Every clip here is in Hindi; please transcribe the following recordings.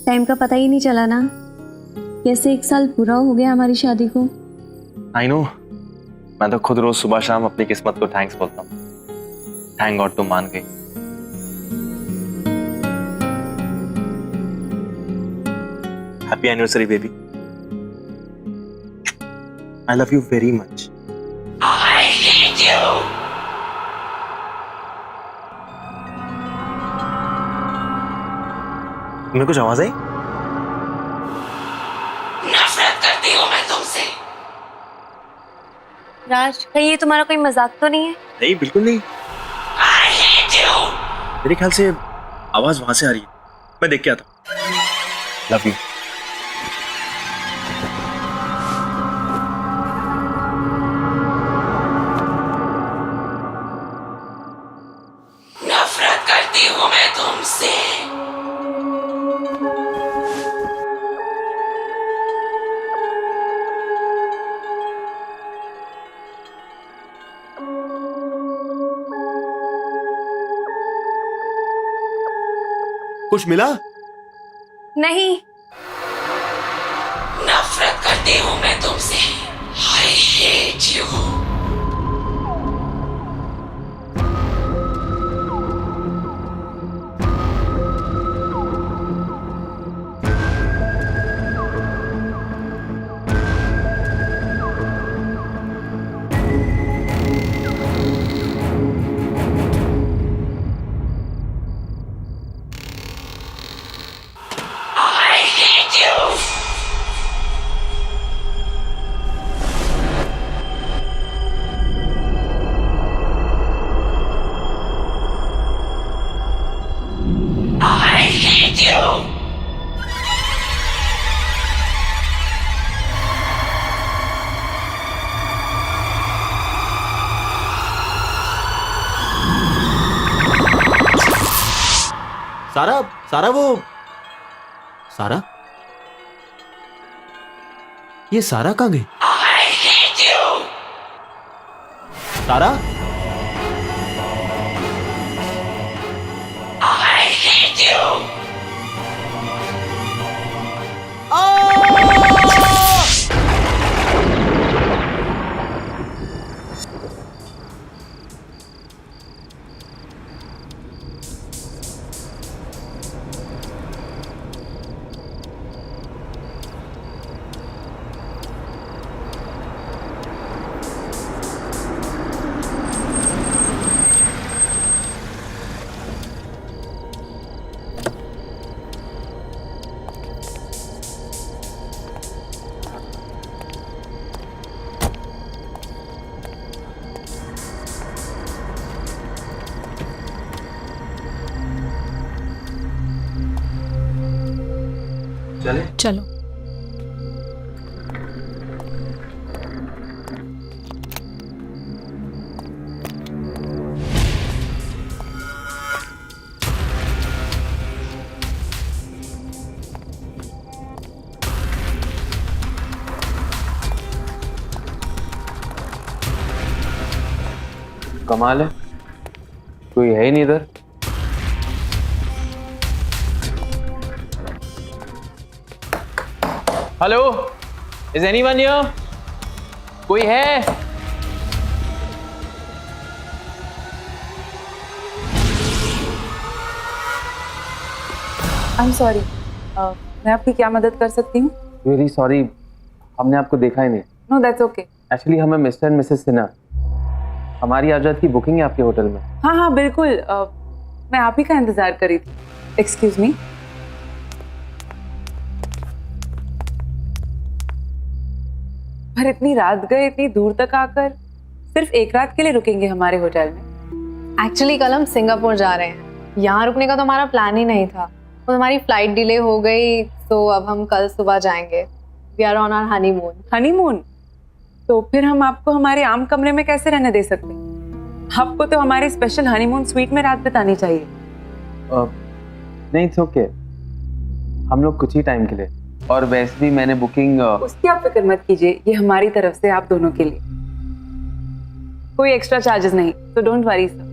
टाइम का पता ही नहीं चला ना। कैसे 1 साल पूरा हो गया हमारी शादी को। आई नो, मैं तो खुद रोज सुबह शाम अपनी किस्मत को थैंक्स बोलता हूँ। थैंक गॉड तुम मान गई। Happy anniversary baby. I love you very much. I hate you. तुम्हें कुछ आवाज आई? नफरत करती हूँ मैं तुमसे। राज, कहीं ये तुम्हारा कोई मजाक तो नहीं है? नहीं, बिल्कुल नहीं। I hate you. मेरे ख्याल से आवाज वहां से आ रही है। मैं देख के आता हूँ। Love you. नफरत करती हूँ मैं तुमसे। कुछ मिला? नहीं। नफरत करती हूँ मैं तुमसे। I hate you. I hate you. I hate you. सारा, सारा वो सारा, ये सारा कहाँ गई? I hate you. सारा, I hate you. चले? चलो। कमाल है, कोई है ही नहीं इधर। Hello, is anyone here? कोई है? आई एम सॉरी, मैं आपकी क्या मदद कर सकती हूँ? वेरी सॉरी, हमने आपको देखा ही नहीं। No that's okay. एक्चुअली हमें मिस्टर एंड मिसेस सिन्हा, हमारी आज रात की बुकिंग है आपके होटल में। हाँ हाँ बिल्कुल, मैं आप ही का इंतजार कर रही थी। Excuse me. पर इतनी रात गए, इतनी दूर तक आकर सिर्फ 1 रात के लिए रुकेंगे हमारे होटल में? एक्चुअली कल हम सिंगापुर जा रहे हैं। यहाँ रुकने का तो हमारा प्लान ही नहीं था। तो हमारी फ्लाइट डिले हो गई, तो अब हम कल सुबह जाएंगे। We are on our honeymoon. Honeymoon? तो फिर हम आपको हमारे आम कमरे में कैसे रहने दे सकते हैं? आपको तो हमारे स्पेशल हनीमून स्वीट में रात बितानी चाहिए। नहीं, इट्स ओके, हम लोग कुछ ही टाइम के लिए, और वैसे भी मैंने बुकिंग। उसकी आप फिक्र मत कीजिए, ये हमारी तरफ से आप दोनों के लिए कोई एक्स्ट्रा चार्जेस नहीं, तो डोंट वरी सर।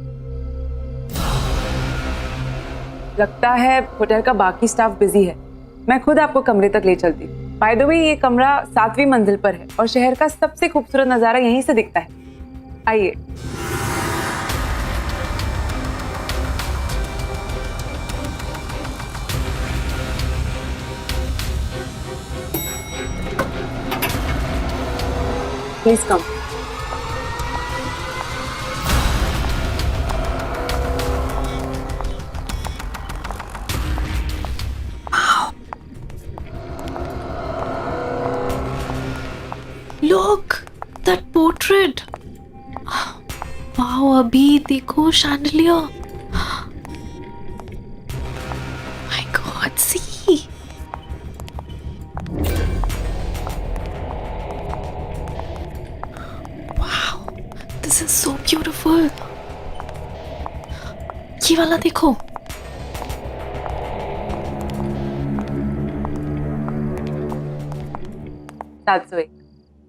लगता है होटल का बाकी स्टाफ बिजी है, मैं खुद आपको कमरे तक ले चलती। बाय द वे ये कमरा 7वीं मंजिल पर है और शहर का सबसे खूबसूरत नजारा यहीं से दिखता है। आइए। Please come. Look, that portrait. Wow, अभी देखो chandelier. My God, see. Wow, this is so beautiful. ये वाला देखो.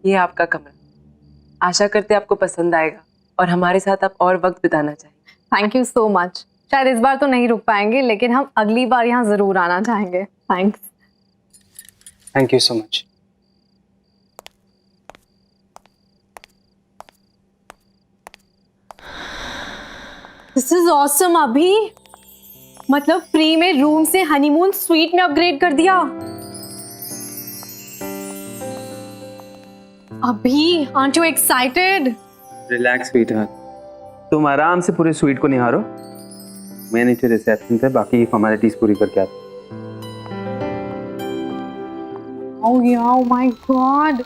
ये आपका कमरा। आशा करते आपको पसंद आएगा और हमारे साथ आप और वक्त बिताना चाहेंगे। Thank you so much. शायद इस बार तो नहीं रुक पाएंगे, लेकिन हम अगली बार यहाँ जरूर आना चाहेंगे। Thanks. Thank you so much. This is awesome अभी। मतलब फ्री में रूम से हनीमून स्वीट में अपग्रेड कर दिया। अभी, aren't you excited? Relax sweetheart, तुम आराम से पूरे स्वीट को निहारो। मैं नीचे रिसेप्शन पे बाकी फॉर्मेलिटीज पूरी करके आता हूँ। Oh yeah, oh my God.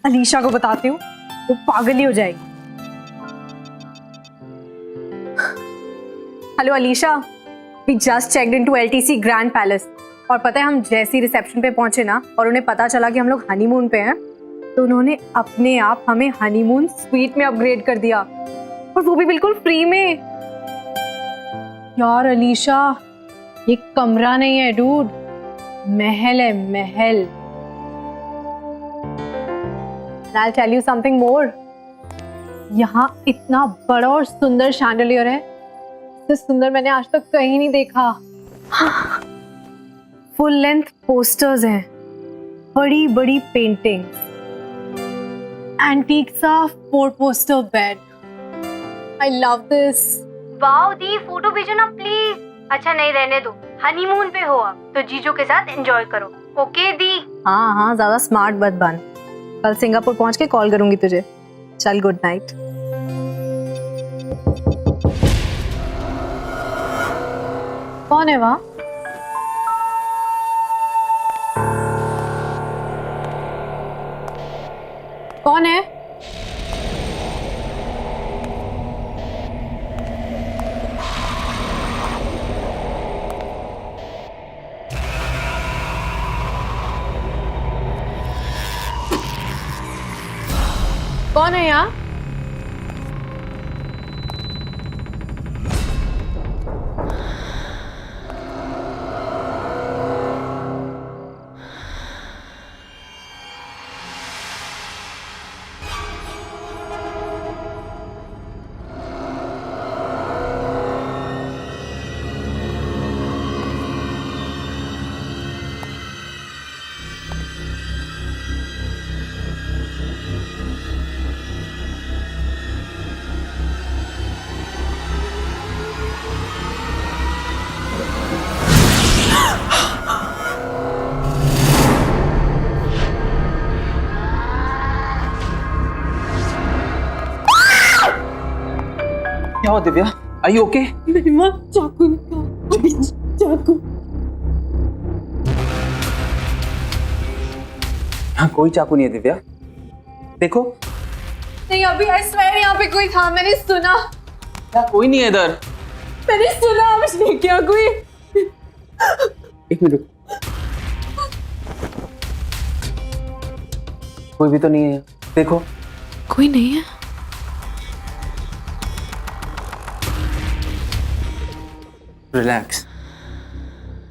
Alisha को बताती हूँ, वो पागल ही हो जाएगी। Hello Alisha, we just checked into LTC Grand Palace और पता है हम जैसी रिसेप्शन पे पहुंचे ना और उन्हें पता चला कि हम लोग हनीमून पे हैं, तो उन्होंने अपने आप हमें हनीमून स्वीट में अपग्रेड कर दिया और वो भी बिल्कुल फ्री में। यार अलीशा, ये कमरा नहीं है डूड, महल है, महल। I'll tell you something more. यहाँ इतना बड़ा और सुंदर शैंडलियर है, इससे सुंदर मैंने आज तक कहीं नहीं देखा। फुल लेंथ पोस्टर्स हैं, बड़ी बड़ी पेंटिंग्स, एंटीक सा 4 poster bed. I love this. Wow the, photo भेजो ना प्लीज। अच्छा नहीं, रहने दो, हनीमून पे हो आप तो जीजू के साथ एंजॉय करो। ओके दी। हाँ हाँ, ज्यादा स्मार्ट मत बन। कल सिंगापुर पहुंच के कॉल करूंगी तुझे। चल, गुड नाइट। कौन है वहाँ? कौन है? कौन है यहाँ? क्या हुआ दिव्या? Are you okay? नहीं माँ, चाकू निकाल, चाकू। यहाँ कोई चाकू नहीं है दिव्या, देखो। नहीं अभी, I swear यहाँ पे कोई था, मैंने सुना। यहाँ कोई नहीं है इधर। मैंने सुना, मुझे क्या कोई। एक मिनट, कोई भी तो नहीं है यहाँ, देखो। कोई नहीं है। रिलैक्स,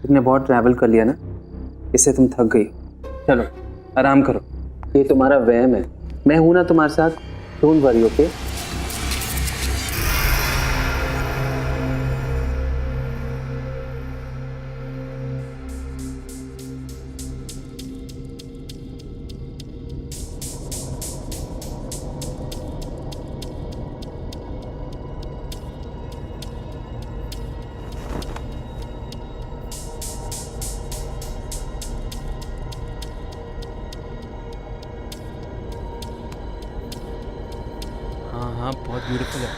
तुमने बहुत ट्रैवल कर लिया ना, इससे तुम थक गई। चलो आराम करो, ये तुम्हारा वहम है, मैं हूं ना तुम्हारे साथ। Don't worry, okay? ब्यूटीफुल है।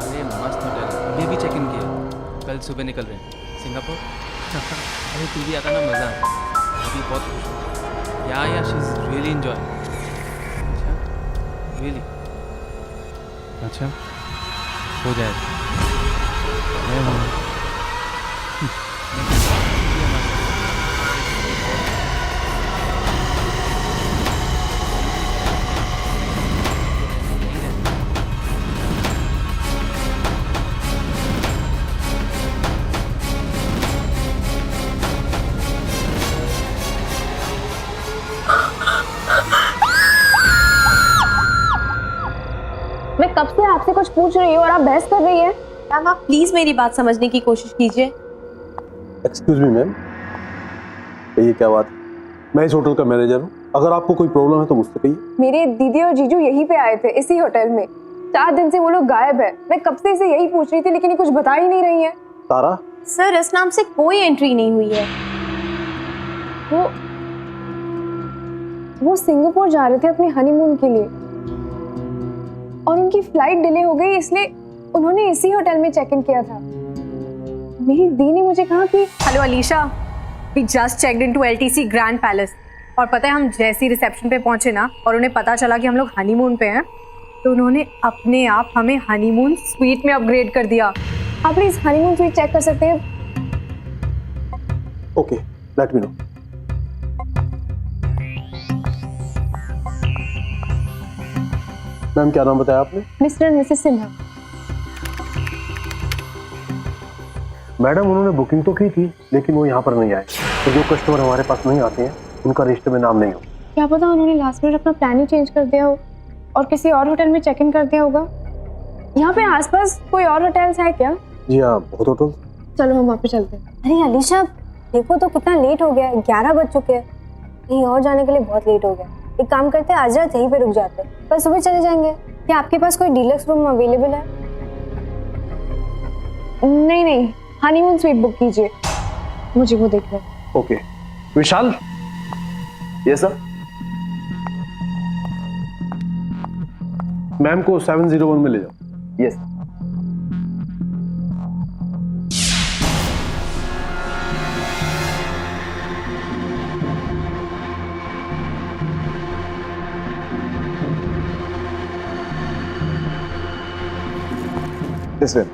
अरे मस्त होटल, अभी भी चेक इन किया, कल सुबह निकल रहे हैं सिंगापुर। अरे तू भी आता ना, मज़ा अभी बहुत खुश हूँ। या शी इज़ रियली इन्जॉय। अच्छा रियली, अच्छा हो जाएगा। मैं हूँ। मैं कब से आपसे कुछ पूछ रही हूँ और आप बहस कर रही हैं। मैम आप प्लीज मेरी बात समझने की कोशिश कीजिए। एक्सक्यूज मी मैम, ये क्या बात है? मैं इस होटल का मैनेजर हूँ, अगर आपको कोई प्रॉब्लम है तो मुझसे कहिए। मेरे दीदी और जीजू यहीं पे आए थे, इसी होटल में। 4 दिन से वो लोग गायब है। मैं कब से इसे यही पूछ रही थी, लेकिन ये कुछ बता ही नहीं रही है। तारा? सर इस नाम से कोई एंट्री नहीं हुई है। वो सिंगापुर जा रहे थे अपने हनीमून के लिए और उनकी फ्लाइट डिले हो गई, इसलिए उन्होंने इसी होटल में चेक इन किया था। मेरी दी ने मुझे कहा कि hello Alisha, we just checked into LTC grand palace. और पता है हम जैसे ही रिसेप्शन पे पहुंचे ना और उन्हें पता चला कि हम लोग हनीमून पे हैं, तो उन्होंने अपने आप हमें हनीमून स्वीट में अपग्रेड कर दिया। आप प्लीज हनीमून स्वीट चेक कर सकते हैं? Okay, let me know. Ma'am क्या नाम बताया आपने? Mister and Mrs Sinha. Madam उन्होंने बुकिंग तो की थी, लेकिन वो यहाँ पर नहीं आए। तो जो कस्टमर हमारे पास नहीं आते हैं उनका रजिस्टर में नाम नहीं हो। क्या पता उन्होंने लास्ट मिनट अपना प्लान ही चेंज कर दिया हो और किसी और होटल में चेक इन कर दिया होगा। यहाँ पे आसपास कोई और होटल्स है क्या? जी हाँ, बहुत होटल। चलो हम वहाँ पे चलते हैं। अरे अलीशा देखो तो कितना लेट हो गया है, 11 बज चुके हैं। कहीं और जाने के लिए बहुत लेट हो गया। एक काम करते हैं, आज रात यहीं पे रुक जाते हैं, कल सुबह चले जाएंगे। क्या आपके पास कोई डीलक्स रूम अवेलेबल है? नहीं नहीं, हनीमून स्वीट बुक कीजिए, मुझे वो देखना है। ओके विशाल। ये सर। मैम को 701 में ले जाओ। Yes. This way.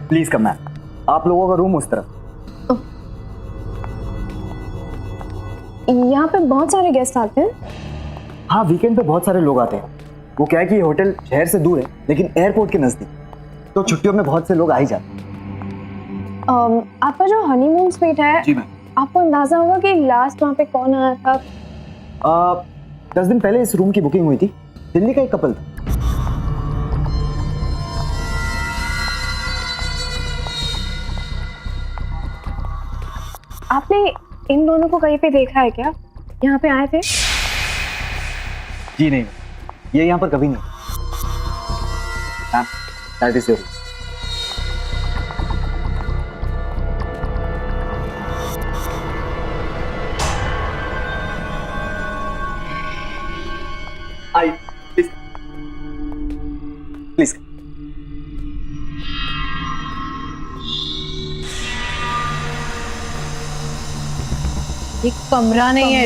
Please come ma'am, आप लोगों का रूम उस तरफ। यहाँ पे बहुत सारे गेस्ट आते हैं। हाँ, वीकेंड पे बहुत सारे लोग आते हैं। वो क्या है कि ये होटल शहर से दूर है लेकिन एयरपोर्ट के नजदीक, तो छुट्टियों में बहुत से लोग आ ही जाते हैं। आपका जो हनीमून स्वीट है, जी मैम। आपको अंदाजा होगा कि लास्ट वहाँ पे कौन आया था? 10 दिन पहले इस रूम की बुकिंग हुई थी। दिल्ली का एक कपल था। आपने इन दोनों को कहीं पे देखा है क्या? यहाँ पे आए थे? जी नहीं, ये यहाँ पर कभी नहीं। Ma'am, that is your room. I please please. ये कमरा नहीं है,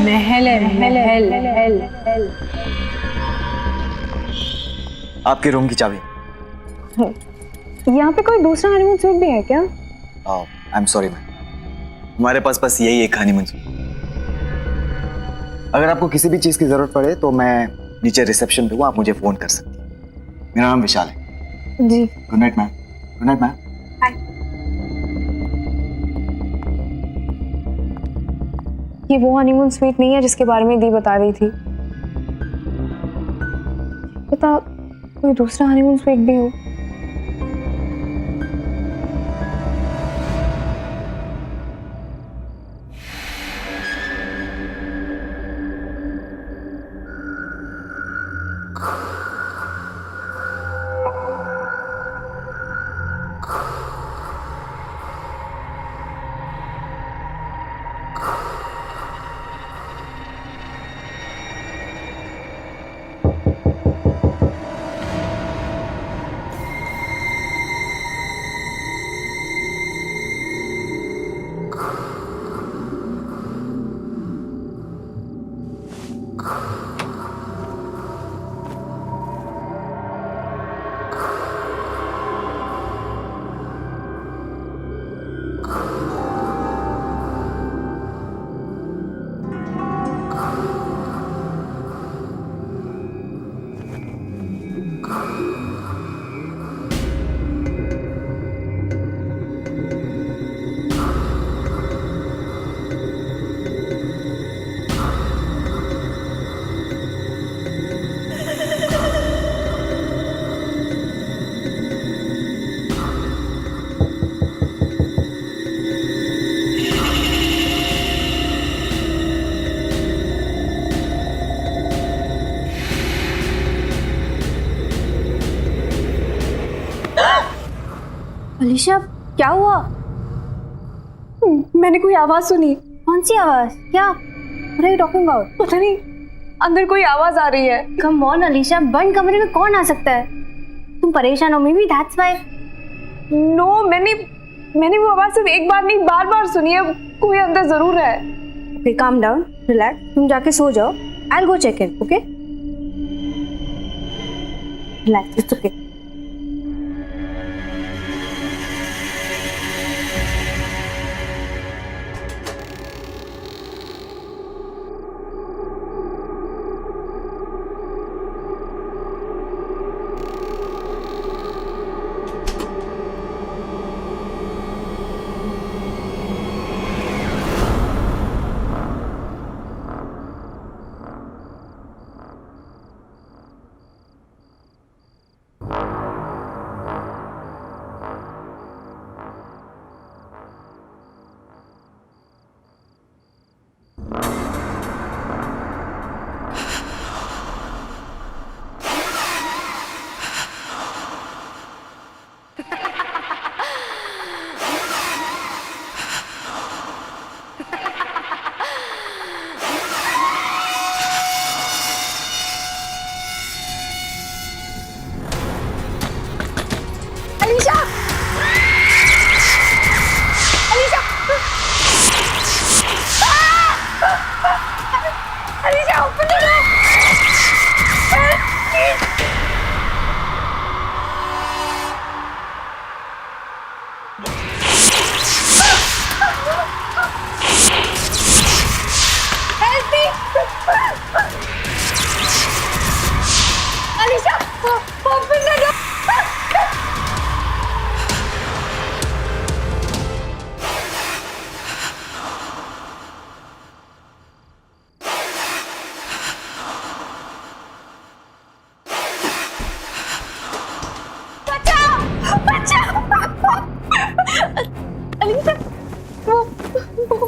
महल है, महल। आपके रूम की चाबी। यहाँ पे कोई दूसरा हनीमून स्वीट भी है क्या? आई एम सॉरी मैम, हमारे पास बस यही एक हनीमून स्वीट। अगर आपको किसी भी चीज़ की ज़रूरत पड़े तो मैं नीचे रिसेप्शन पे हूँ, आप मुझे फ़ोन कर सकती हैं। मेरा नाम विशाल है। जी। Good night ma'am. Good night ma'am. ये वो हनीमून स्वीट नहीं है जिसके बारे में दी बता रही थी। पता कोई दूसरा हनीमून स्वीट भी हो। अलीशा, क्या हुआ? मैंने कोई आवाज सुनी। कौन सी आवाज? क्या? What are you talking about? पता नहीं, अंदर कोई आवाज आ रही है। Come on अलीशा, बंद कमरे में कौन आ सकता है? तुम परेशान हो, may be that's why। No, मैंने वो आवाज सिर्फ एक बार नहीं बार-बार सुनी है। कोई अंदर जरूर है। Okay, calm down, relax. तुम जाके सो जाओ। I'll go check in, okay? Relax, it's okay.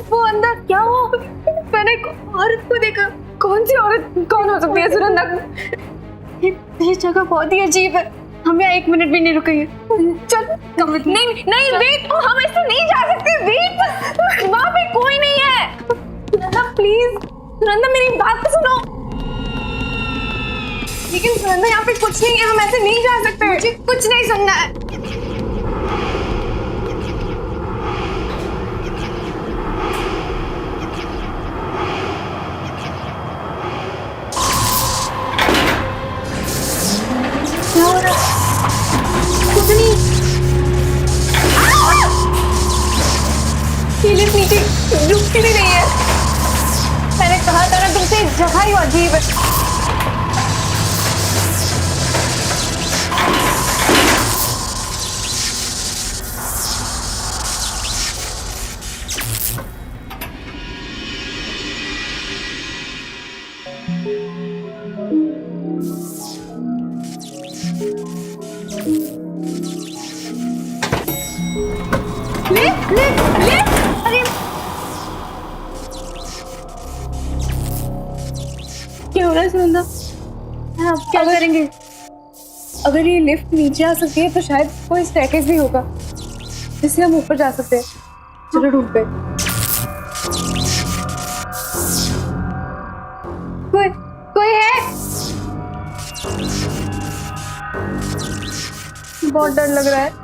वो अंदर क्या हुआ? मैंने एक औरत को देखा। कौन सी औरत? कौन हो सकती है सुनंदा? ये जगह बहुत ही अजीब है। हम यहाँ 1 मिनट भी नहीं रुकेंगे। चल नहीं वेट, हम ऐसे नहीं जा सकते। वेट, वहाँ पे कोई नहीं है। सुनंदा प्लीज, सुनंदा मेरी बात तो सुनो। लेकिन सुनंदा यहाँ पे कुछ नहीं है, हम ऐसे नहीं जा सकते। मुझे कुछ नहीं सुनना है। सीलिंग नीचे रुकती भी नहीं है। मैंने कहा था ना तुमसे, जगह ही अजीब है। सुनंदा, अब क्या करेंगे? अगर ये लिफ्ट नीचे आ सकती है तो शायद कोई स्टेयरकेस भी होगा जिससे हम ऊपर जा सकते हैं। चलो रूम पे। कोई है? बहुत डर लग रहा है।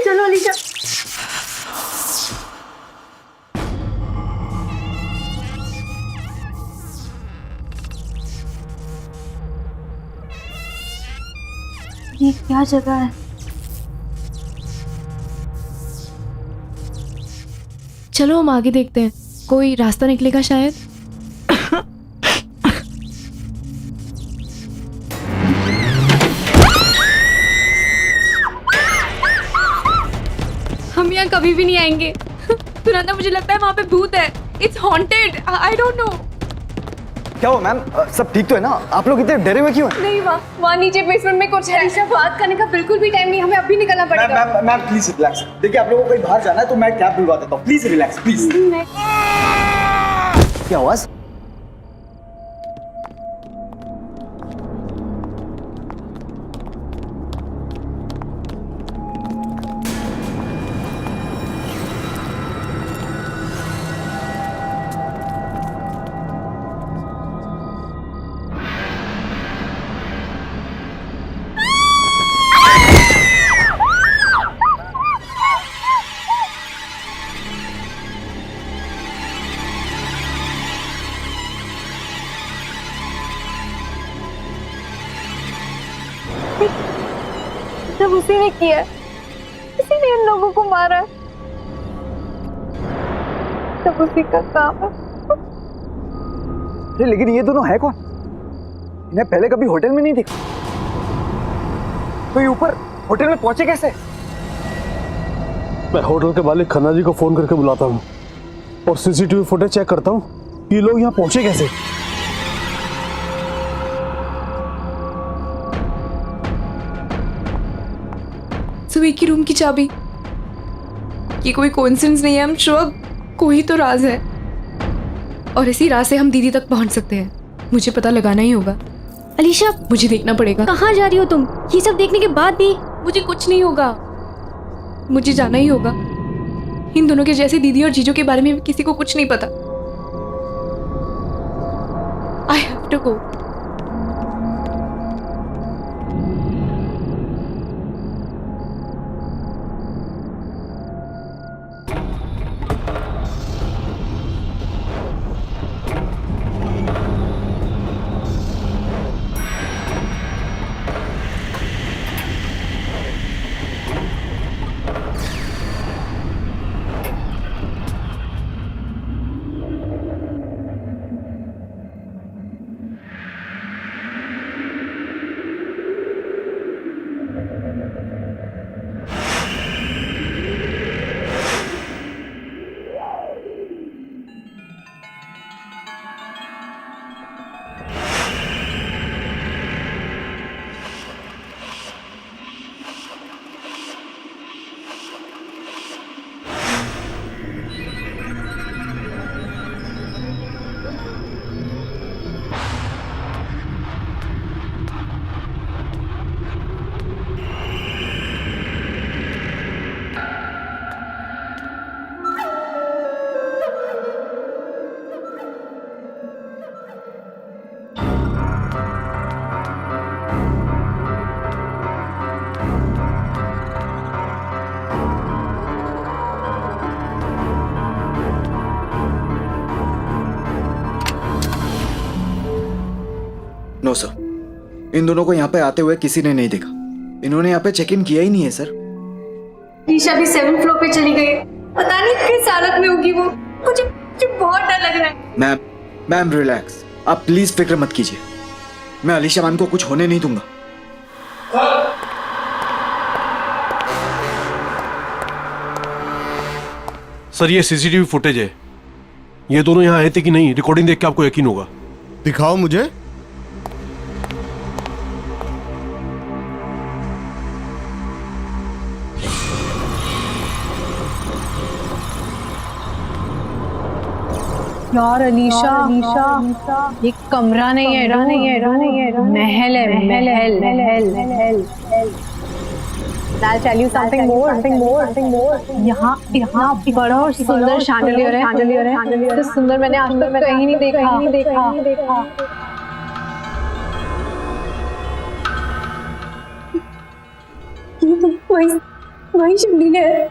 चलो अलीशा। ये क्या जगह है? चलो हम आगे देखते हैं, कोई रास्ता निकलेगा शायद। हम यहाँ कभी भी नहीं आएंगे। सुनंदा, मुझे लगता है वहाँ पे भूत है। It's haunted. I don't know. क्या हुआ मैम, सब ठीक तो है ना? आप लोग इतने डरे हुए क्यों हैं? नहीं, वहाँ नीचे बेसमेंट में कुछ है। अलीशा, बात करने का बिल्कुल भी टाइम नहीं, हमें अभी निकलना पड़ेगा। Ma'am please relax. देखिए आप लोगों को कहीं बाहर जाना है तो मैं कैब बुलवा देता हूँ। Please relax please. क्या आवाज? सब उसी ने किया, उसी ने इन लोगों को मारा। सब उसी का काम है। लेकिन ये दोनों है कौन? इन्हें पहले कभी होटल में नहीं देखा। तो ये ऊपर होटल में पहुंचे कैसे? मैं होटल के मालिक खन्ना जी को फोन करके बुलाता हूँ और सीसीटीवी फुटेज चेक करता हूँ ये लोग यहाँ पहुंचे कैसे। सुबह की रूम की चाबी, ये कोई कोइंसिडेंस नहीं है। हम श्योर कोई तो राज है और इसी राज से हम दीदी तक पहुंच सकते हैं। मुझे पता लगाना ही होगा। अलीशा, मुझे देखना पड़ेगा। कहाँ जा रही हो तुम? ये सब देखने के बाद भी? मुझे कुछ नहीं होगा, मुझे जाना ही होगा। इन दोनों के जैसे दीदी और जीजू के बारे में किसी को कुछ नहीं पता। I have to go. No sir, इन दोनों को यहाँ पे आते हुए किसी ने नहीं देखा। इन्होंने यहाँ पे चेक इन किया ही नहीं है सर। ईशा भी 7th फ्लोर पे चली गई, पता नहीं किस हालत में होगी वो। मुझे बहुत डर लग रहा है। Ma'am relax. आप प्लीज फिक्र मत कीजिए, मैं अलीशा मैम को कुछ होने नहीं दूंगा। सर ये सीसीटीवी फुटेज है, ये दोनों यहाँ आए थे कि नहीं, रिकॉर्डिंग देख के आपको यकीन होगा। दिखाओ मुझे। यार अलीशा, ये कमरा नहीं है, महल है, महल। I'll tell you something more. यहाँ बड़ा और सुंदर शैंडलियर है। इससे सुंदर मैंने आज तक कहीं नहीं देखा। ये तो वही शैंडलियर है,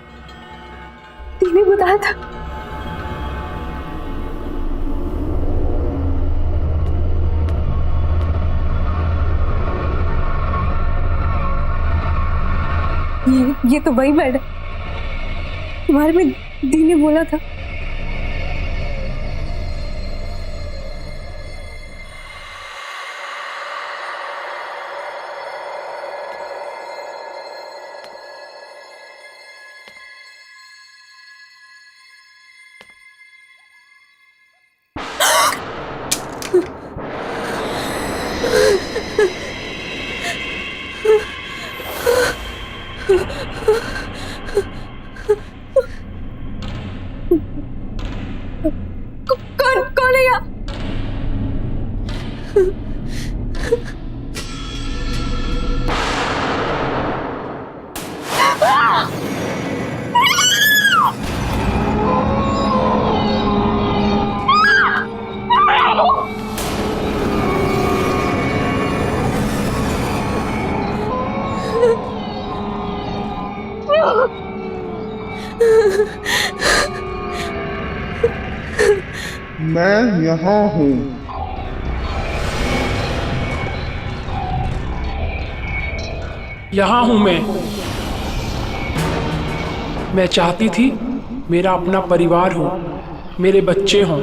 तूने बताया था। ये तो वही बेड है तुम्हारे में दी ने बोला था। कौन है यहाँ? मैं यहाँ हूँ। यहाँ हूँ मैं चाहती थी मेरा अपना परिवार हो, मेरे बच्चे हों,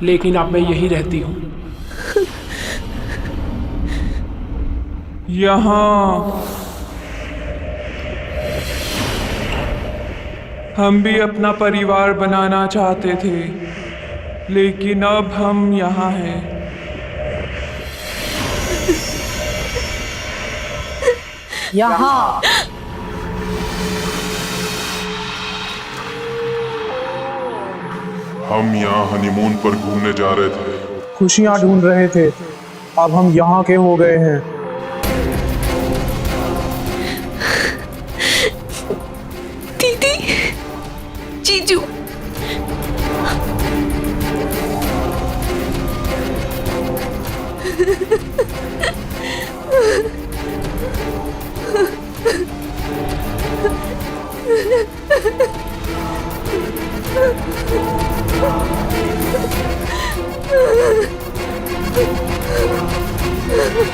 लेकिन अब मैं यहीं रहती हूँ। यहाँ हम भी अपना परिवार बनाना चाहते थे, लेकिन अब हम यहाँ हैं। यहाँ हम यहाँ हनीमून पर घूमने जा रहे थे, खुशियाँ ढूंढ रहे थे, अब हम यहाँ के हो गए हैं। दीदी, जीजू,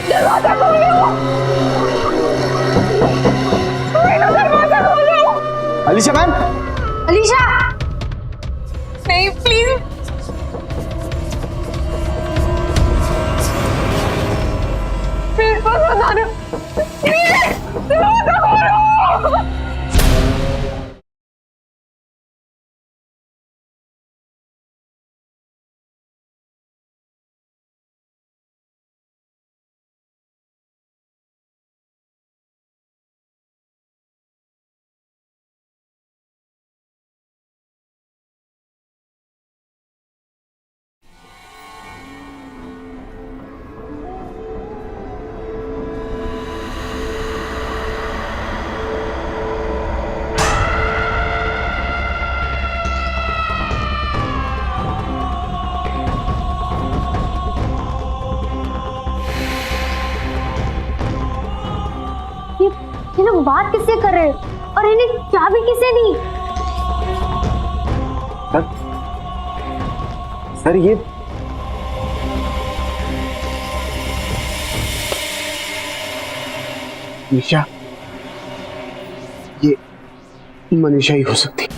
दरवाजा खोलो! दरवाजा खोलो! अलीशा मैम! अलीशा! नहीं, प्लीज। मेरे पास मत आना। प्लीज, दरवाजा खोलो! ये लोग बात किससे कर रहे हैं और इन्हें चाबी किसने दी? सर ये निशा, ये मनीषा ही हो सकती।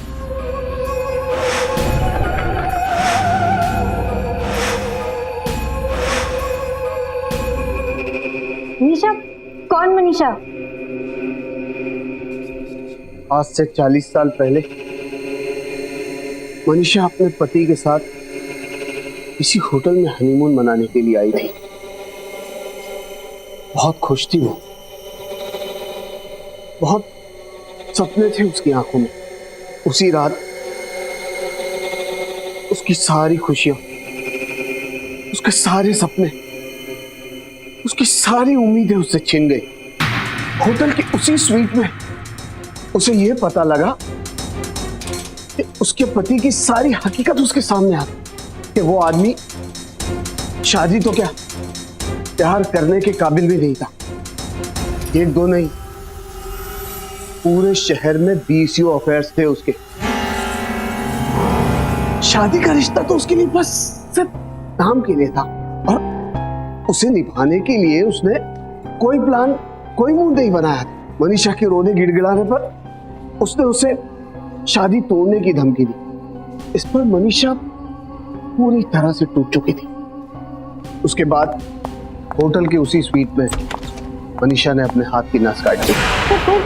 मनीषा? आज से 40 साल पहले मनीषा अपने पति के साथ किसी होटल में हनीमून मनाने के लिए आई थी। बहुत खुश थी वो, बहुत सपने थे उसकी आंखों में। उसी रात उसकी सारी खुशियां, उसके सारे सपने, उसकी सारी उम्मीदें उससे छिन गई। होटल की उसी स्वीट में उसे यह पता लगा कि उसके पति की सारी हकीकत उसके सामने आ गई कि वो आदमी शादी तो क्या, प्यार करने के काबिल भी नहीं था। एक दो नहीं, पूरे शहर में 20 अफेयर्स थे उसके। शादी का रिश्ता तो उसके लिए बस सिर्फ नाम के लिए था, और उसे निभाने के लिए उसने कोई प्लान, कोई मूड नहीं बनाया था। मनीषा के रोने गिड़गिड़ाने पर उसने उसे शादी तोड़ने की धमकी दी। इस पर मनीषा पूरी तरह से टूट चुकी थी। उसके बाद होटल के उसी स्वीट में मनीषा ने अपने हाथ की नस काट दी। तो फिर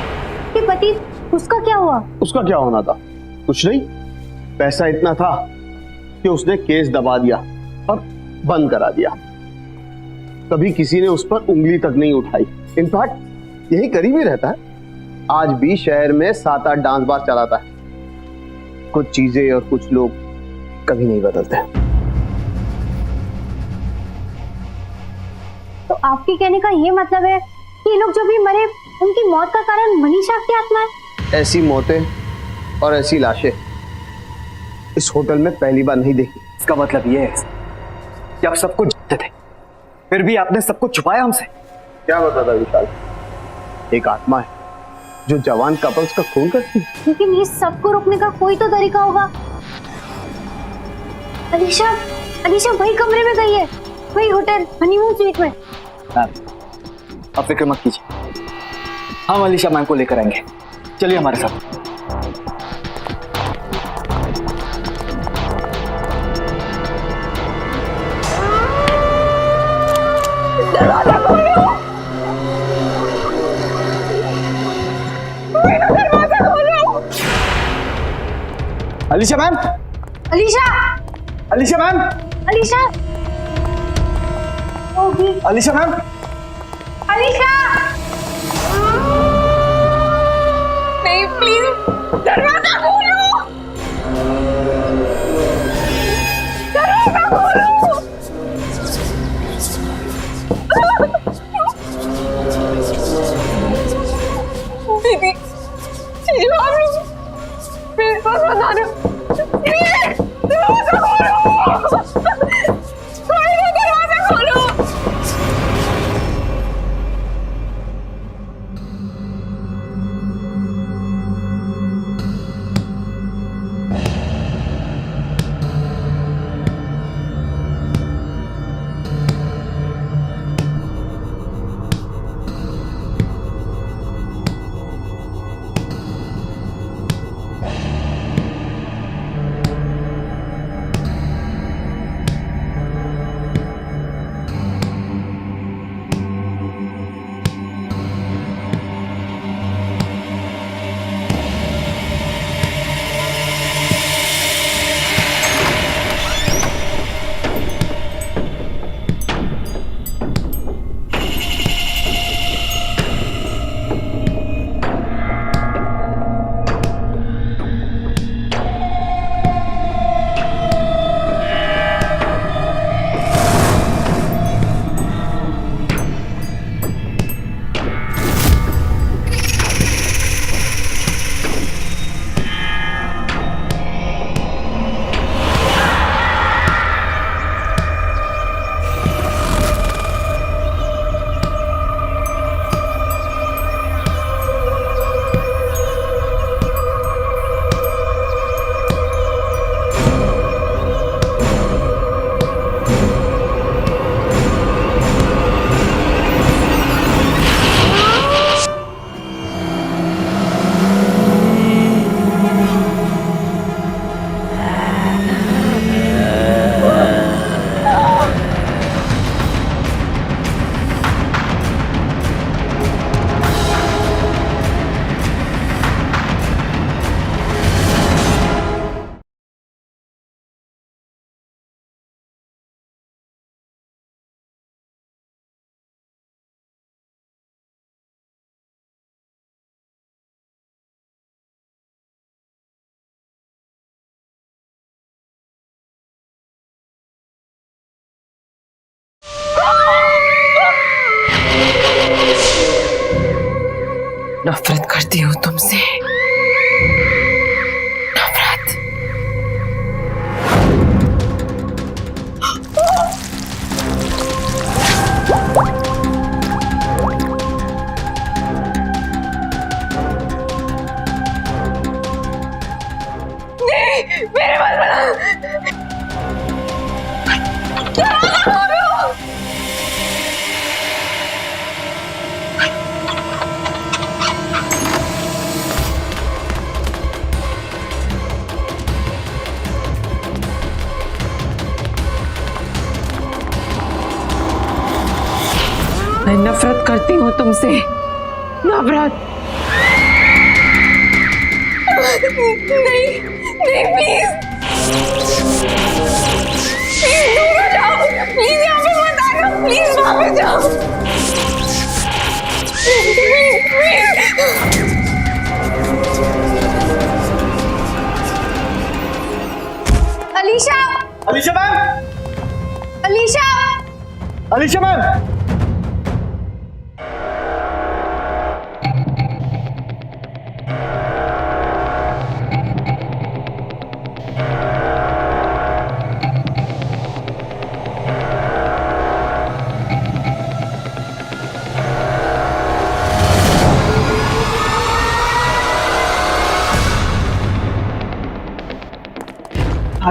कि पति, उसका क्या हुआ? उसका क्या होना था? कुछ नहीं, पैसा इतना था कि उसने केस दबा दिया और बंद करा दिया। कभी किसी ने उस पर उंगली तक नहीं उठाई। इनफैक्ट यही करीब ही रहता है। आज भी शहर में 7-8 डांस बार चलाता है। कुछ चीजें और कुछ लोग कभी नहीं बदलते। तो आपके कहने का ये मतलब है कि ये लोग जो भी मरे, उनकी मौत का कारण मनीषा की आत्मा है? ऐसी मौतें और ऐसी लाशें इस होटल में पहली बार नहीं देखी। इसका मतलब ये है कि आप सब कुछ जानते थे, फिर भी आपने सब कुछ छुपाया हमसे। क्या बता था विशाल? एक आत्मा है जो जवान कपल्स का खून करती है। लेकिन ये सबको रोकने का कोई तो तरीका होगा। अलीशा, अलीशा वही कमरे में गई है, वही होटल हनीमून स्वीट में। आप फिक्र मत कीजिए, हम अलीशा मैम को लेकर आएंगे। चलिए हमारे साथ। दरवाजा खोलो, दरवाजा खोलो। Alisha ma'am, Alisha, Alisha ma'am, Alisha, Alisha ma'am, Alisha, नहीं प्लीज दरवाजा खोलो, दरवाजा खोलो। दीदी, चलो आप लोग मेरे पास मत आना। दरवाजा खोलो, दरवाजा खोलो। नफरत करती हूँ तुमसे। नफरत। नहीं, मेरे मत बना। क्या कर रहे हो? मैं नफरत करती हूँ तुमसे। नफरत। नहीं, नहीं, प्लीज दूर हो जाओ। प्लीज यहाँ पे मत आना। प्लीज वापस जाओ। Please. Alisha Alisha ma'am Alisha Alisha ma'am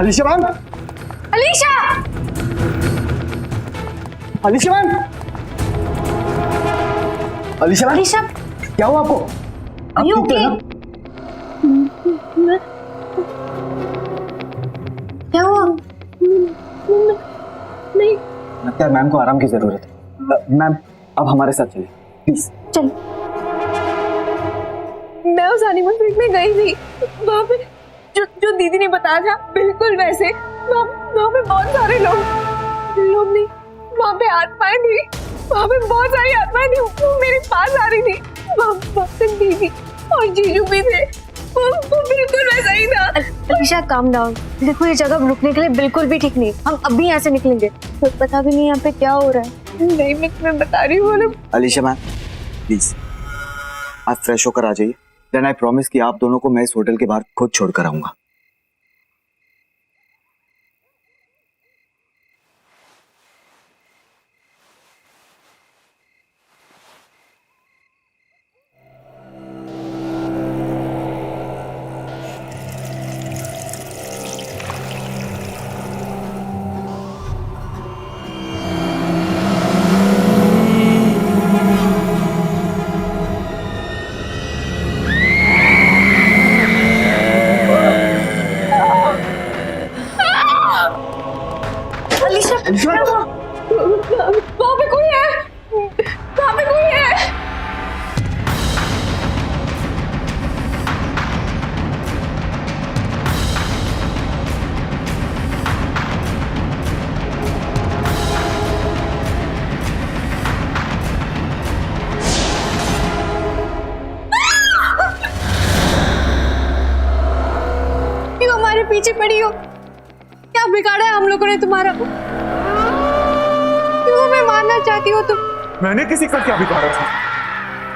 Alisha ma'am Alisha Alisha ma'am Alisha ma'am Alisha क्या हुआ आपको? आप ठीक तो हैं ना? क्या हुआ? नहीं। लगता है मैम को आराम की जरूरत है। मैम अब हमारे साथ चलिए प्लीज। चल। मैं उस हनीमून स्वीट में गई थी। वहाँ पे जो दीदी ने बताया था बिल्कुल वैसे। वहाँ पे बहुत सारे लोग नहीं, वहाँ पे आत्माएं थी। वहाँ पे बहुत सारी आत्माएं थी। वो मेरे पास आ रही थी। वहाँ पे दीदी और जीजू भी थे। वो बिल्कुल वैसा ही था। Alisha calm down. देखो ये जगह रुकने के लिए बिल्कुल भी ठीक नहीं। हम अभी यहाँ से निकलेंगे। तो पता भी नहीं यहाँ पे क्या हो रहा है। नहीं, मैं तुम्हें बता रही हूँ। अलीशा मैम प्लीज आप फ्रेश होकर आ जाइए। देन आई प्रॉमिस कि आप दोनों को मैं इस होटल के बाहर खुद छोड़कर आऊंगा। वहाँ पे कोई है। वहाँ पे कोई है। क्यों हमारे पीछे पड़ी हो? क्या बिगाड़ा है हम लोगों ने तुम्हारा? क्यों हमें मारना चाहती हो तुम? मैंने किसी का क्या बिगाड़ा था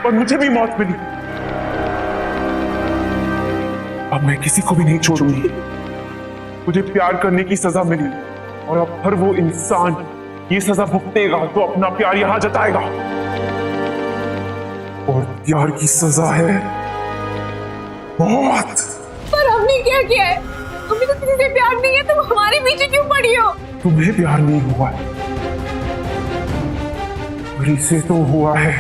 और मुझे भी मौत मिली। अब मैं किसी को भी नहीं छोड़ूंगी। मुझे प्यार करने की सजा मिली और अब हर वो इंसान ये सजा भुगतेगा तो अपना प्यार यहां जताएगा। और प्यार की सजा है मौत। पर हमने क्या किया है? हमें तो किसी से प्यार नहीं है। तुम हमारे पीछे क्यों पड़ी हो? तुम्हें प्यार नहीं हुआ है, इसे तो हुआ है।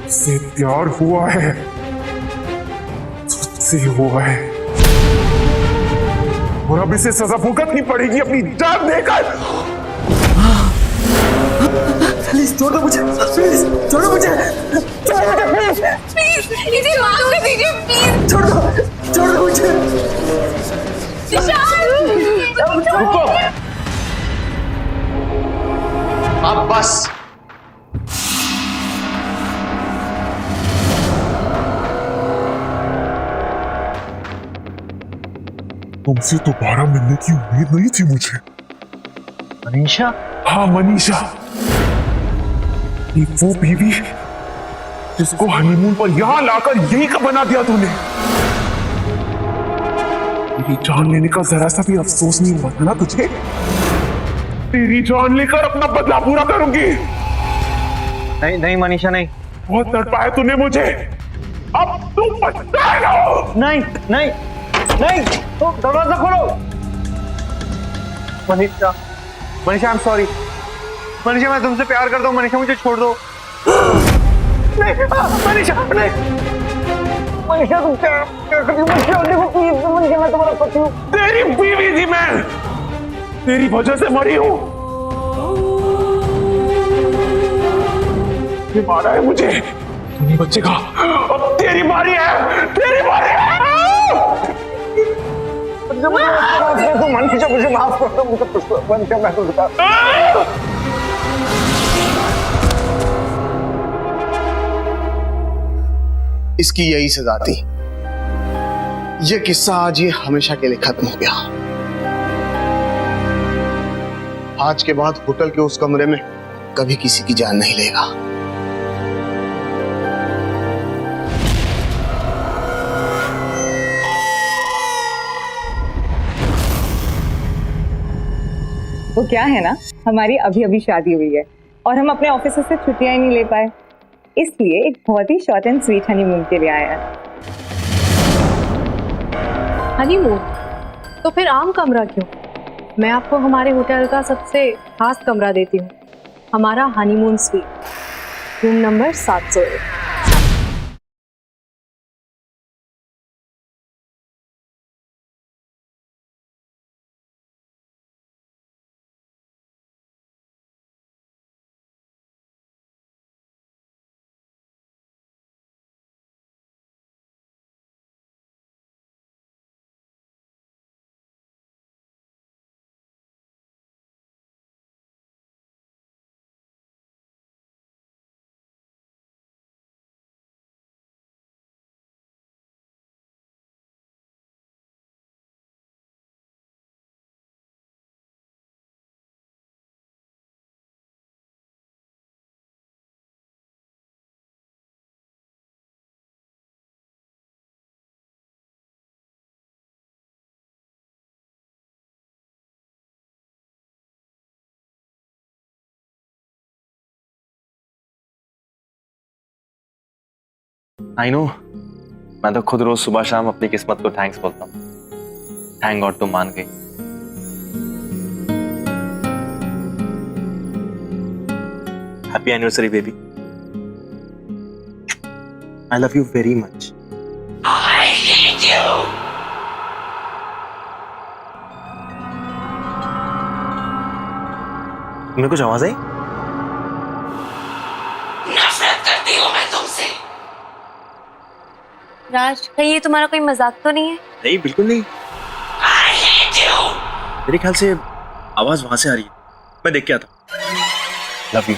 इससे प्यार हुआ है, तुझसे हुआ है और अब इसे सजा भुगतनी पड़ेगी अपनी जान देकर। प्लीज छोड़ दो मुझे। प्लीज छोड़ो मुझे। प्लीज इसे माफ कर दीजिए। प्लीज छोड़ दो मुझे। रुको अब बस। तुमसे दोबारा मिलने की उम्मीद नहीं थी मुझे। मनीषा? हाँ मनीषा, ये वो बीवी जिसको हनीमून पर यहां लाकर यही का बना दिया तूने। मेरी जान लेने का जरा सा भी अफसोस नहीं हुआ था ना तुझे? तेरी जान लेकर अपना बदला पूरा करूंगी। नहीं नहीं मनीषा, नहीं। बहुत तड़पाया तूने मुझे, अब तू पछताएगा। नहीं नहीं नहीं, तो दरवाजा खोलो। Manisha, Manisha I am sorry. Manisha मैं तुमसे प्यार करता हूँ। मनीषा मुझे छोड़ दो। नहीं मनीषा, नहीं मनीषा, तुम क्या करती हो? मुझे छोड़ दो प्लीज। मनीषा मैं तुम्हारा पति हूँ। तेरी बीवी थी मैं, तेरी वजह से मरी हूँ। ये मारा है मुझे, तू नहीं बचेगा। अब तेरी बारी है, तेरी बारी है। मनीषा मुझे माफ कर दो। मनीषा मैं तुझे इसकी यही सजा थी। ये किस्सा आज ये हमेशा के लिए खत्म हो गया। आज के बाद होटल के उस कमरे में कभी किसी की जान नहीं लेगा। वो क्या है ना, हमारी अभी अभी शादी हुई है और हम अपने ऑफिस से छुट्टियां ही नहीं ले पाए, इसलिए एक बहुत ही शॉर्ट एंड स्वीट हनीमून के लिए आया है। हनीमून? तो फिर आम कमरा क्यों? मैं आपको हमारे होटल का सबसे खास कमरा देती हूँ, हमारा honeymoon sweet, room number 701। I know, मैं तो खुद रोज सुबह शाम अपनी किस्मत को थैंक्स बोलता हूँ। थैंक गॉड तुम मान गई। Happy anniversary baby. I love you very much. I hate you. तुम्हें कुछ आवाज आई? नफरत करती हूँ मैं तुमसे। राज, कहीं ये तुम्हारा कोई मजाक तो नहीं है? नहीं, बिल्कुल नहीं। I hate you. मेरे ख्याल से आवाज वहां से आ रही है, मैं देख के आता हूँ। Love you.